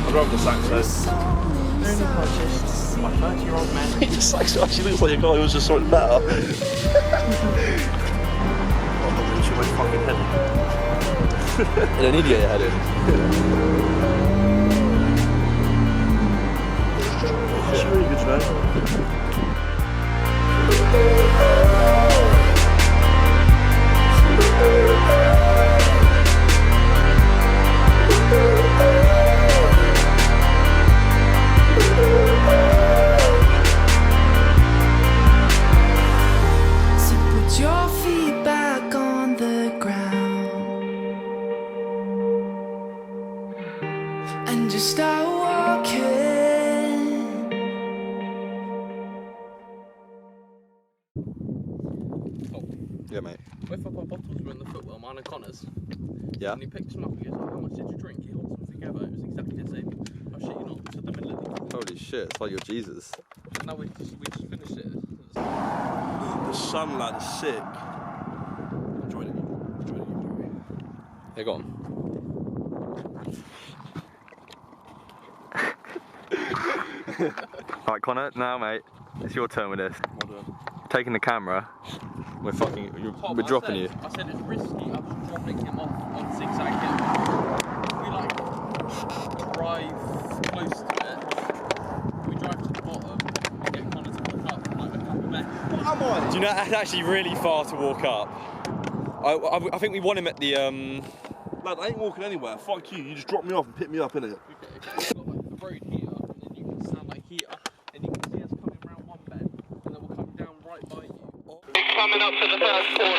I'd rather the saxo. My 30-year-old man. The saxo actually looks like a guy who was just sorting better. I'm not really sure my fucking head. You don't need to get your head in. It's really good, man. So put your feet back on the ground and just start walking. Yeah, mate. If I got bottles were in the footwell, mine and Connor's. Yeah. And he picks them up and goes, oh, how much did you drink? He holds them together, it was exactly the same. Oh shit, you're not to the middle of the... Holy shit, it's like you're Jesus. No, we just finished it. The sunlight is sick. Enjoyed it. Yeah, go on. Right, Connor, now, mate, it's your turn with this. Taking the camera, we're fucking, we're dropping you. I said it's risky, I was dropping him off on Zig Zag Hill. We like drive close to it, we drive to the bottom and get Connor to walk up like a couple of meters. What am I? Do you know, that's actually really far to walk up. I think we want him at the, Lad, I ain't walking anywhere. Fuck you. You just drop me off and pick me up, innit? Okay, we've got like the road here, and then you can stand like here, and you can see us coming around one bend, and then we'll come down right by you. Coming up to the first corner.